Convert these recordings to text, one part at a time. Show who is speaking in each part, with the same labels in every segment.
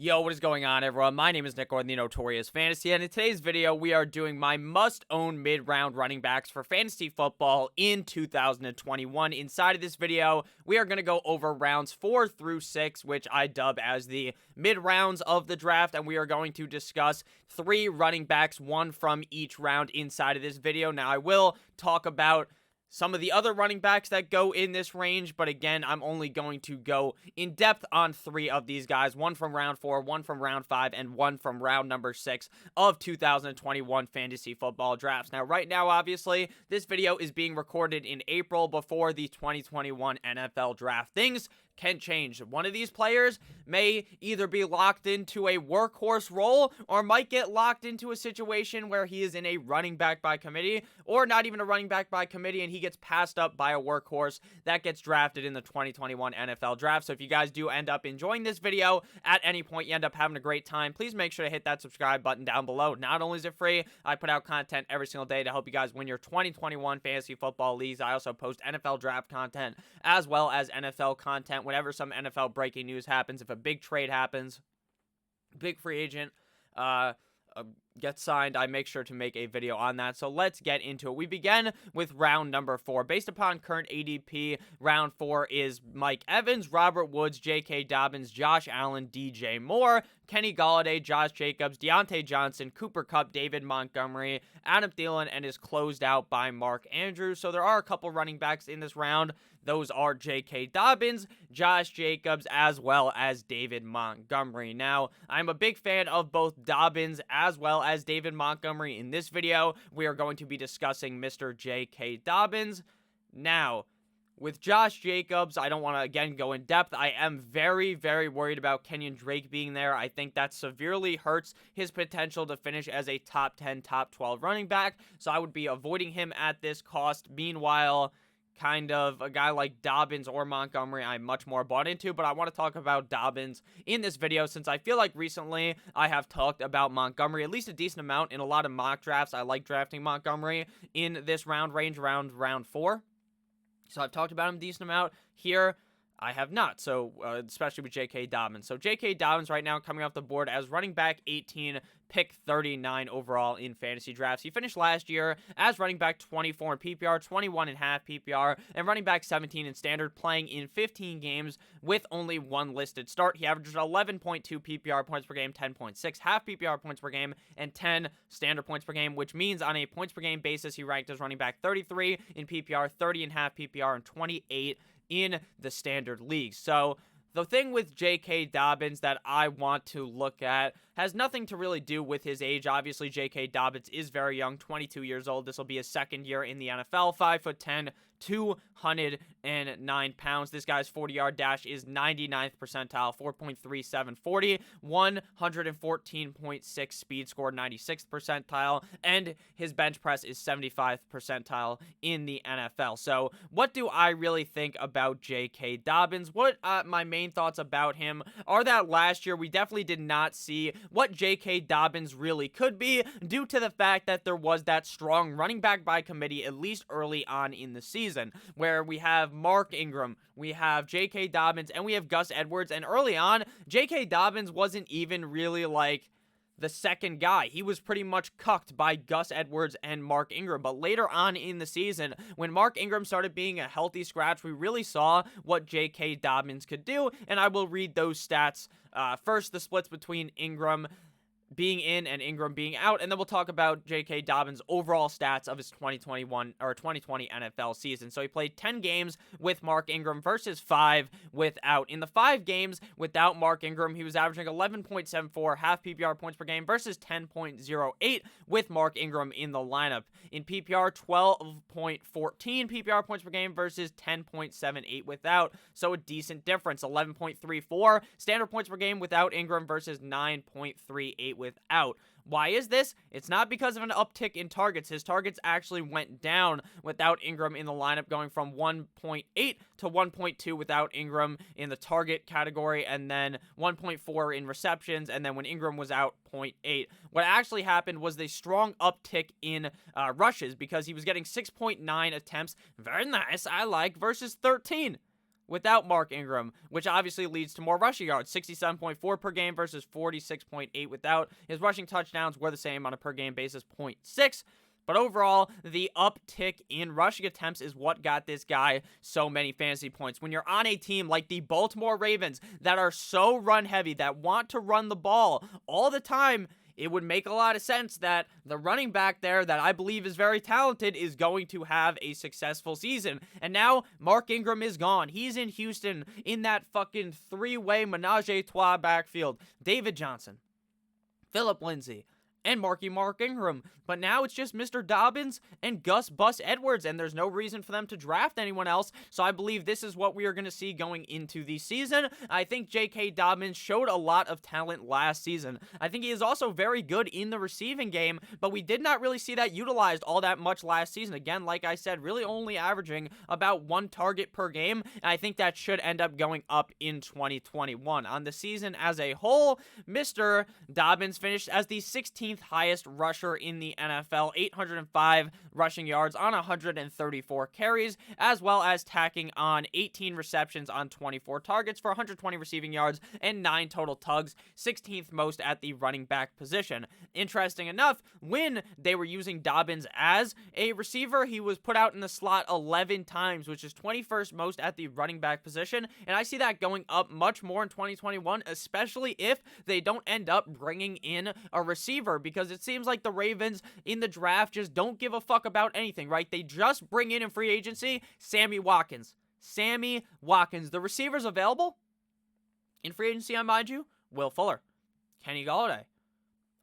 Speaker 1: Yo, what is going on, everyone? My name is Nick, or the Notorious Fantasy, and in today's video, we are doing my must-own mid-round running backs for fantasy football in 2021. Inside of this video, we are going to go over rounds 4 through 6, which I dub as the mid-rounds of the draft, and we are going to discuss 3 running backs, one from each round inside of this video. Now, I will talk about some of the other running backs that go in this range, but again, I'm only going to go in depth on 3 of these guys, one from round 4, one from round 5, and one from round number 6 of 2021 fantasy football drafts. Now, right now, obviously, this video is being recorded in April before the 2021 NFL draft. Things can change. One of these players may either be locked into a workhorse role or might get locked into a situation where he is in a running back by committee, or not even a running back by committee, and he gets passed up by a workhorse that gets drafted in the 2021 NFL draft. So if you guys do end up enjoying this video at any point, you end up having a great time, please make sure to hit that subscribe button down below. Not only is it free, I put out content every single day to help you guys win your 2021 fantasy football leagues. I also post NFL draft content as well as NFL content whenever some NFL breaking news happens. If a big trade happens, big free agent gets signed, I make sure to make a video on that. So let's get into it. We begin with round number 4. Based upon current ADP, round 4 is Mike Evans, Robert Woods, J.K. Dobbins, Josh Allen, DJ Moore, Kenny Golladay, Josh Jacobs, Deontay Johnson, Cooper Kupp, David Montgomery, Adam Thielen, and is closed out by Mark Andrews. So there are a couple running backs in this round. Those are J.K. Dobbins, Josh Jacobs, as well as David Montgomery. Now, I'm a big fan of both Dobbins as well as David Montgomery. In this video, we are going to be discussing Mr. J.K. Dobbins. Now, with Josh Jacobs, I don't want to, again, go in depth. I am very, very worried about Kenyon Drake being there. I think that severely hurts his potential to finish as a top 10, top 12 running back. So I would be avoiding him at this cost. Meanwhile, kind of a guy like Dobbins or Montgomery I'm much more bought into, but I want to talk about Dobbins in this video since I feel like recently I have talked about Montgomery at least a decent amount in a lot of mock drafts. I like drafting Montgomery in this round range around round 4. So I've talked about him a decent amount. Here, I have not, so especially with J.K. Dobbins. So J.K. Dobbins right now coming off the board as running back 18, pick 39 overall in fantasy drafts. He finished last year as running back 24 in PPR, 21 in half PPR, and running back 17 in standard, playing in 15 games with only one listed start. He averages 11.2 PPR points per game, 10.6 half PPR points per game, and 10 standard points per game, which means on a points per game basis, he ranked as running back 33 in PPR, 30 in half PPR, and 28 in the standard league. So the thing with J.K. Dobbins that I want to look at has nothing to really do with his age. Obviously, J.K. Dobbins is very young, 22 years old. This will be his second year in the NFL, 5'10", 209 pounds. This guy's 40-yard dash is 99th percentile, 4.37 40, 114.6 speed score, 96th percentile, and his bench press is 75th percentile in the NFL. So what do I really think about J.K. Dobbins? What my main thoughts about him are that last year we definitely did not see what J.K. Dobbins really could be due to the fact that there was that strong running back by committee at least early on in the season, where we have Mark Ingram, we have J.K. Dobbins, and we have Gus Edwards. And early on, J.K. Dobbins wasn't even really like the second guy. He was pretty much cucked by Gus Edwards and Mark Ingram. But later on in the season, when Mark Ingram started being a healthy scratch, we really saw what J.K. Dobbins could do, and I will read those stats. First, the splits between Ingram being in and Ingram being out, and then we'll talk about J.K. Dobbins' overall stats of his 2021 or 2020 NFL season. So he played 10 games with Mark Ingram versus 5 without. In the 5 games without Mark Ingram, he was averaging 11.74 half PPR points per game versus 10.08 with Mark Ingram in the lineup. In PPR, 12.14 PPR points per game versus 10.78 without. So a decent difference. 11.34 standard points per game without Ingram versus 9.38 without. Why is this? It's not because of an uptick in targets. His targets actually went down without Ingram in the lineup, going from 1.8 to 1.2 without Ingram in the target category, and then 1.4 in receptions, and then when Ingram was out, 0.8. What actually happened was the strong uptick in rushes, because he was getting 6.9 attempts, very nice, I like, versus 13 without Mark Ingram, which obviously leads to more rushing yards, 67.4 per game versus 46.8 without. His rushing touchdowns were the same on a per game basis, 0.6. But overall, the uptick in rushing attempts is what got this guy so many fantasy points. When you're on a team like the Baltimore Ravens that are so run heavy, that want to run the ball all the time, it would make a lot of sense that the running back there that I believe is very talented is going to have a successful season. And now Mark Ingram is gone. He's in Houston in that fucking three-way menage a trois backfield. David Johnson, Phillip Lindsay, and Mark Ingram. But now it's just Mr. Dobbins and Gus Bus Edwards, and there's no reason for them to draft anyone else. So I believe this is what we are going to see going into the season. I think J.K. Dobbins showed a lot of talent last season. I think he is also very good in the receiving game, but we did not really see that utilized all that much last season. Again, like I said, really only averaging about 1 target per game, and I think that should end up going up in 2021. On the season as a whole, Mr. Dobbins finished as the 16th highest rusher in the NFL, 805 rushing yards on 134 carries, as well as tacking on 18 receptions on 24 targets for 120 receiving yards and 9 total tugs, 16th most at the running back position. Interesting enough, when they were using Dobbins as a receiver, he was put out in the slot 11 times, which is 21st most at the running back position, and I see that going up much more in 2021, especially if they don't end up bringing in a receiver, because it seems like the Ravens in the draft just don't give a fuck about anything, right? They just bring in free agency Sammy Watkins. The receivers available in free agency, I mind you, Will Fuller, Kenny Golladay,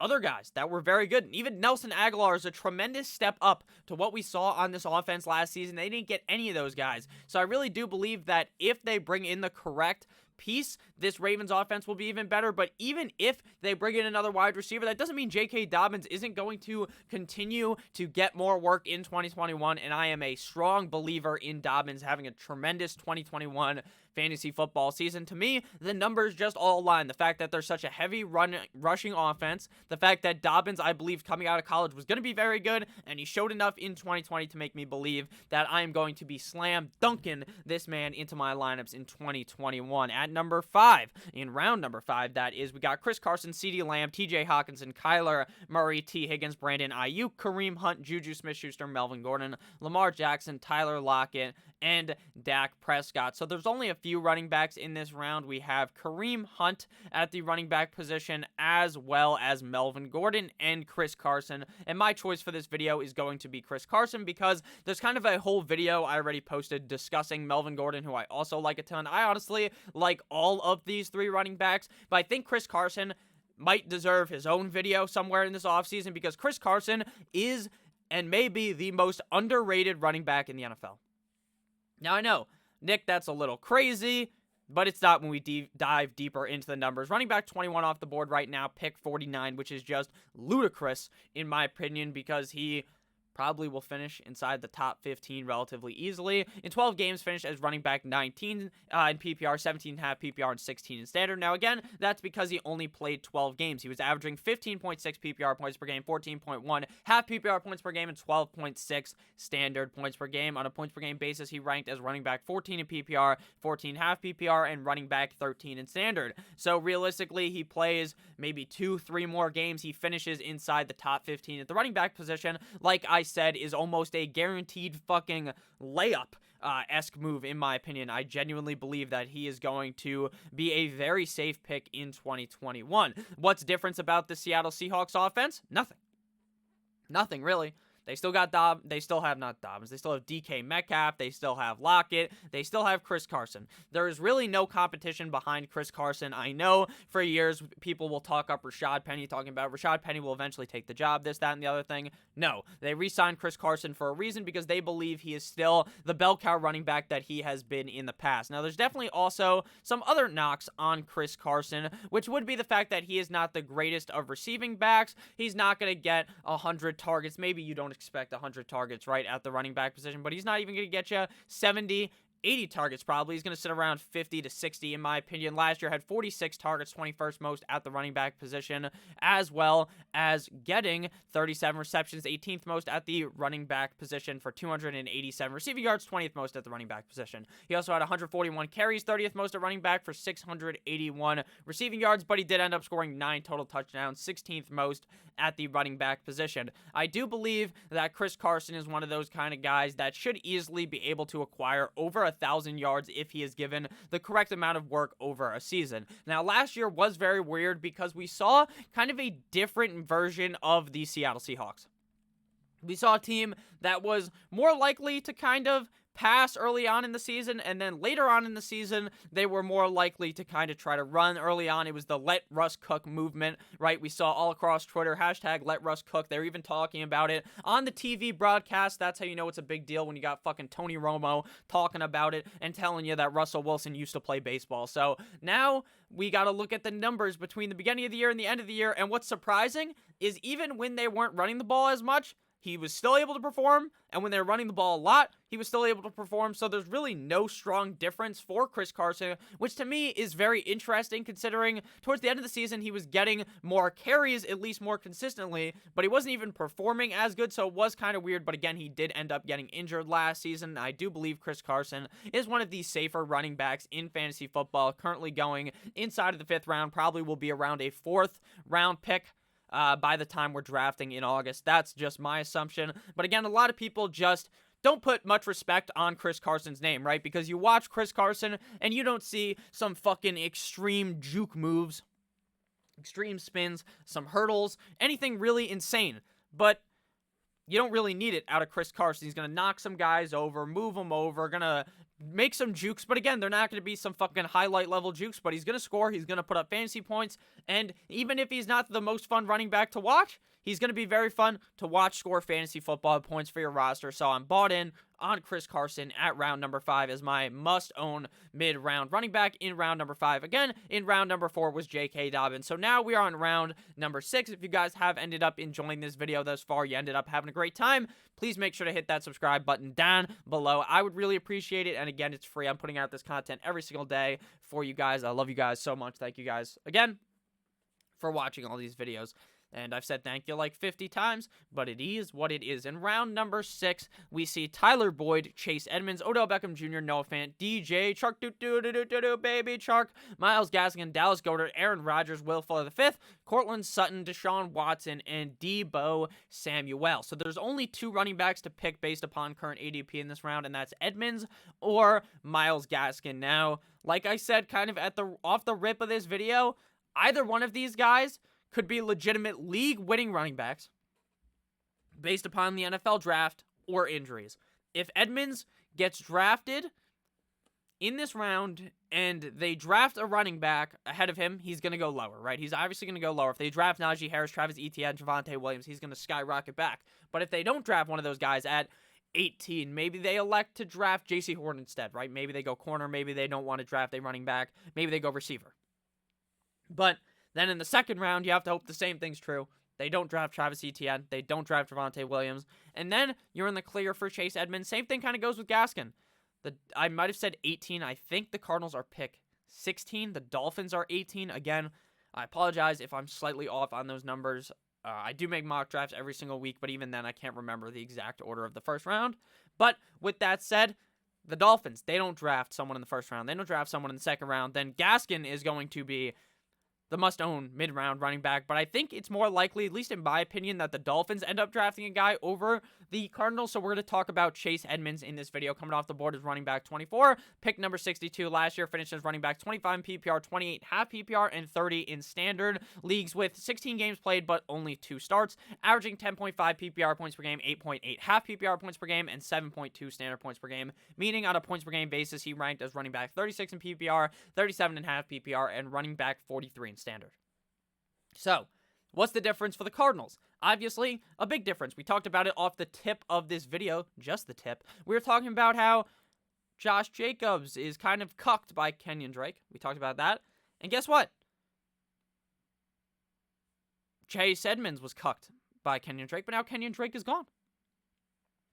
Speaker 1: other guys that were very good. Even Nelson Aguilar is a tremendous step up to what we saw on this offense last season. They didn't get any of those guys. So I really do believe that if they bring in the correct piece, this Ravens offense will be even better. But even if they bring in another wide receiver, that doesn't mean J.K. Dobbins isn't going to continue to get more work in 2021, and I am a strong believer in Dobbins having a tremendous 2021 fantasy football season. To me, the numbers just all align. The fact that there's such a heavy rushing offense, the fact that Dobbins, I believe, coming out of college was going to be very good, and he showed enough in 2020 to make me believe that I am going to be slam dunking this man into my lineups in 2021. At number 5, in round number 5, that is, we got Chris Carson, CeeDee Lamb, TJ Hawkinson, Kyler Murray, T. Higgins, Brandon Ayuk, Kareem Hunt, Juju Smith-Schuster, Melvin Gordon, Lamar Jackson, Tyler Lockett, and Dak Prescott. So there's only a few running backs in this round. We have Kareem Hunt at the running back position, as well as Melvin Gordon and Chris Carson. And my choice for this video is going to be Chris Carson, because there's kind of a whole video I already posted discussing Melvin Gordon, who I also like a ton. I honestly like all of these 3 running backs, but I think Chris Carson might deserve his own video somewhere in this offseason, because Chris Carson is and may be the most underrated running back in the NFL. Now, I know, Nick, that's a little crazy, but it's not when we dive deeper into the numbers. Running back 21 off the board right now, pick 49, which is just ludicrous, in my opinion, because he probably will finish inside the top 15 relatively easily. In 12 games, finished as running back 19 in PPR, 17.5 PPR, and 16 in standard. Now, again, that's because he only played 12 games. He was averaging 15.6 PPR points per game, 14.1 half PPR points per game, and 12.6 standard points per game. On a points per game basis, he ranked as running back 14 in PPR, 14 half PPR, and running back 13 in standard. So realistically, he plays maybe 2-3 more games. He finishes inside the top 15 at the running back position. Like I said, is almost a guaranteed fucking layup esque move, in my opinion. I genuinely believe that he is going to be a very safe pick in 2021. What's different about the Seattle Seahawks offense? Nothing really. They still got they still have DK Metcalf, they still have Lockett, they still have Chris Carson. There is really no competition behind Chris Carson. I know for years people will talk up Rashad Penny, talking about Rashad Penny will eventually take the job, this, that, and the other thing. No, they re-signed Chris Carson for a reason, because they believe he is still the bell cow running back that he has been in the past. Now, there's definitely also some other knocks on Chris Carson, which would be the fact that he is not the greatest of receiving backs. He's not going to get 100 targets. Maybe you don't expect 100 targets right at the running back position, but he's not even going to get you 70, 80 targets probably. He's going to sit around 50 to 60 in my opinion. Last year had 46 targets, 21st most at the running back position, as well as getting 37 receptions, 18th most at the running back position for 287 receiving yards, 20th most at the running back position. He also had 141 carries, 30th most at running back for 681 receiving yards, but he did end up scoring 9 total touchdowns, 16th most at the running back position. I do believe that Chris Carson is one of those kind of guys that should easily be able to acquire over 1,000 yards if he is given the correct amount of work over a season. Now, last year was very weird because we saw kind of a different version of the Seattle Seahawks. We saw a team that was more likely to kind of pass early on in the season, and then later on in the season, they were more likely to kind of try to run. Early on, it was the let Russ cook movement, right? We saw all across Twitter, hashtag let Russ cook. They're even talking about it on the TV broadcast. That's how you know it's a big deal, when you got fucking Tony Romo talking about it and telling you that Russell Wilson used to play baseball. So now we got to look at the numbers between the beginning of the year and the end of the year, and what's surprising is even when they weren't running the ball as much, he was still able to perform, and when they were running the ball a lot, he was still able to perform, so there's really no strong difference for Chris Carson, which to me is very interesting considering towards the end of the season, he was getting more carries, at least more consistently, but he wasn't even performing as good, so it was kind of weird, but again, he did end up getting injured last season. I do believe Chris Carson is one of the safer running backs in fantasy football, currently going inside of the 5th round, probably will be around a 4th round pick by the time we're drafting in August. That's just my assumption. But again, a lot of people just don't put much respect on Chris Carson's name, right? Because you watch Chris Carson and you don't see some fucking extreme juke moves, extreme spins, some hurdles, anything really insane. But you don't really need it out of Chris Carson. He's going to knock some guys over, move them over, going to make some jukes, but again, they're not going to be some fucking highlight level jukes, but he's going to score, he's going to put up fantasy points, and even if he's not the most fun running back to watch, he's going to be very fun to watch score fantasy football points for your roster. So I'm bought in on Chris Carson at round number 5 as my must-own mid-round running back in round number 5. Again, in round number 4 was J.K. Dobbins. So now we are on round number 6. If you guys have ended up enjoying this video thus far, you ended up having a great time, please make sure to hit that subscribe button down below. I would really appreciate it, and again, it's free. I'm putting out this content every single day for you guys. I love you guys so much. Thank you guys again for watching all these videos. And I've said thank you like 50 times, but it is what it is. In round number 6, we see Tyler Boyd, Chase Edmonds, Odell Beckham Jr., Noah Fant, DJ, Chark, baby Chark, Myles Gaskin, Dallas Goedert, Aaron Rodgers, Will Fuller V, Cortland Sutton, Deshaun Watson, and Deebo Samuel. So there's only 2 running backs to pick based upon current ADP in this round, and that's Edmonds or Myles Gaskin. Now, like I said, kind of off the rip of this video, either one of these guys could be legitimate league-winning running backs based upon the NFL draft or injuries. If Edmonds gets drafted in this round and they draft a running back ahead of him, he's going to go lower, right? He's obviously going to go lower. If they draft Najee Harris, Travis Etienne, Javonte Williams, he's going to skyrocket back. But if they don't draft one of those guys at 18, maybe they elect to draft J.C. Horn instead, right? Maybe they go corner. Maybe they don't want to draft a running back. Maybe they go receiver. But then in the second round, you have to hope the same thing's true. They don't draft Travis Etienne. They don't draft Javonte Williams. And then you're in the clear for Chase Edmonds. Same thing kind of goes with Gaskin. I might have said 18. I think the Cardinals are pick 16. The Dolphins are 18. Again, I apologize if I'm slightly off on those numbers. I do make mock drafts every single week, but even then I can't remember the exact order of the first round. But with that said, the Dolphins, they don't draft someone in the first round. They don't draft someone in the second round. Then Gaskin is going to be the must-own mid-round running back, but I think it's more likely, at least in my opinion, that the Dolphins end up drafting a guy over the Cardinals, so we're going to talk about Chase Edmonds in this video. Coming off the board as running back 24, pick number 62 last year, finished as running back 25 in PPR, 28 half PPR, and 30 in standard leagues with 16 games played, but only 2 starts, averaging 10.5 PPR points per game, 8.8 half PPR points per game, and 7.2 standard points per game, meaning on a points per game basis, he ranked as running back 36 in PPR, 37 in half PPR, and running back 43 in standard. So, what's the difference for the Cardinals? Obviously, a big difference. We talked about it off the tip of this video, just the tip. We were talking about how Josh Jacobs is kind of cucked by Kenyon Drake. We talked about that. And guess what? Chase Edmonds was cucked by Kenyon Drake, but now Kenyon Drake is gone.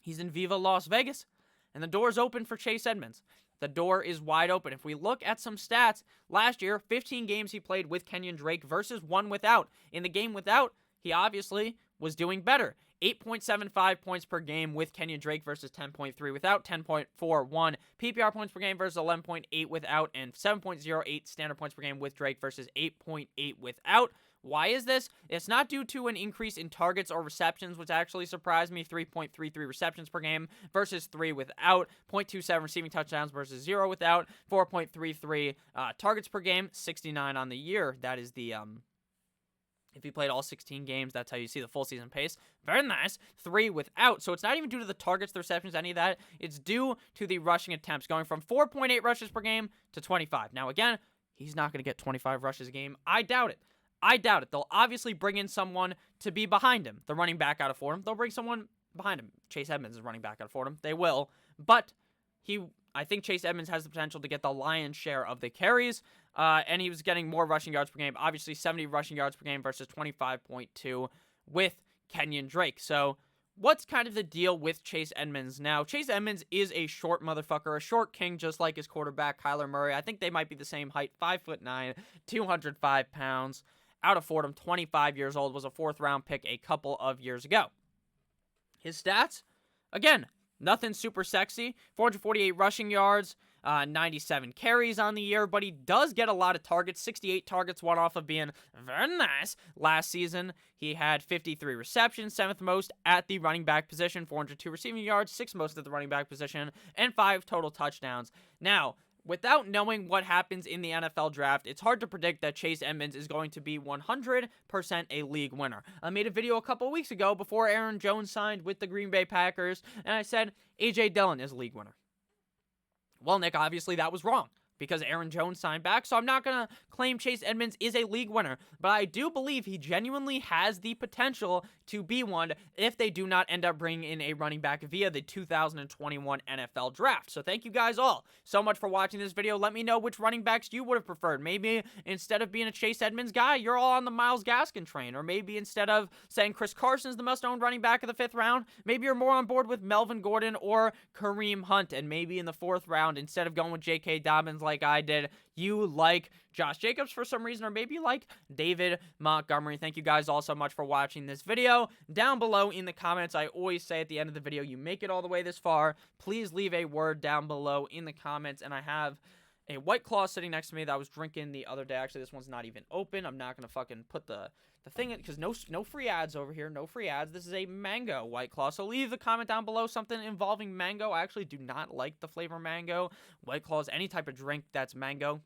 Speaker 1: He's in Viva Las Vegas, and the door's open for Chase Edmonds. The door is wide open. If we look at some stats, last year, 15 games he played with Kenyon Drake versus 1 without. In the game without, he obviously was doing better. 8.75 points per game with Kenyon Drake versus 10.3 without, 10.41 PPR points per game versus 11.8 without, and 7.08 standard points per game with Drake versus 8.8 without. Why is this? It's not due to an increase in targets or receptions, which actually surprised me. 3.33 receptions per game versus 3 without. 0.27 receiving touchdowns versus 0 without. 4.33 targets per game. 69 on the year. That is the if he played all 16 games, that's how you see the full season pace. Very nice. 3 without. So it's not even due to the targets, the receptions, any of that. It's due to the rushing attempts, going from 4.8 rushes per game to 25. Now, again, he's not going to get 25 rushes a game. I doubt it. They'll obviously bring in someone to be behind him. The running back out of Fordham. They'll bring someone behind him. Chase Edmonds is running back out of Fordham. They will. But I think Chase Edmonds has the potential to get the lion's share of the carries, and he was getting more rushing yards per game. Obviously, 70 rushing yards per game versus 25.2 with Kenyon Drake. So what's kind of the deal with Chase Edmonds now? Chase Edmonds is a short motherfucker, a short king, just like his quarterback, Kyler Murray. I think they might be the same height, 5'9", 205 pounds. Out of Fordham, 25 years old, was a 4th-round pick a couple of years ago. His stats, again, nothing super sexy. 448 rushing yards, 97 carries on the year, but he does get a lot of targets. 68 targets, one off of being very nice. Last season, he had 53 receptions, 7th most at the running back position, 402 receiving yards, 6th most at the running back position, and 5 total touchdowns. Now, without knowing what happens in the NFL draft, it's hard to predict that Chase Edmonds is going to be 100% a league winner. I made a video a couple weeks ago before Aaron Jones signed with the Green Bay Packers, and I said A.J. Dillon is a league winner. Well, Nick, obviously that was wrong because Aaron Jones signed back, so I'm not going to claim Chase Edmonds is a league winner, but I do believe he genuinely has the potential to be one if they do not end up bringing in a running back via the 2021 NFL Draft. So thank you guys all so much for watching this video. Let me know which running backs you would have preferred. Maybe instead of being a Chase Edmonds guy, you're all on the Myles Gaskin train, or maybe instead of saying Chris Carson is the most-owned running back of the 5th round, maybe you're more on board with Melvin Gordon or Kareem Hunt, and maybe in the 4th round, instead of going with J.K. Dobbins like I did, you like Josh Jacobs for some reason, or maybe you like David Montgomery. Thank you guys all so much for watching this video. Down below in the comments, I always say at the end of the video, you make it all the way this far, please leave a word down below in the comments. And I have a White Claw sitting next to me that I was drinking the other day. Actually, this one's not even open. I'm not going to fucking put the thing in, because no free ads over here. No free ads. This is a mango White Claw. So leave a comment down below, something involving mango. I actually do not like the flavor mango. White Claw is any type of drink that's mango.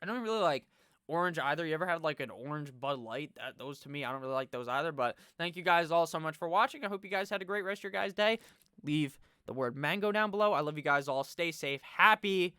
Speaker 1: I don't really like orange either. You ever had like an orange Bud Light? Those to me, I don't really like those either. But thank you guys all so much for watching. I hope you guys had a great rest of your guys' day. Leave the word mango down below. I love you guys all. Stay safe. Happy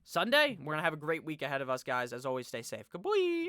Speaker 1: Sunday. We're going to have a great week ahead of us, guys. As always, stay safe. Goodbye.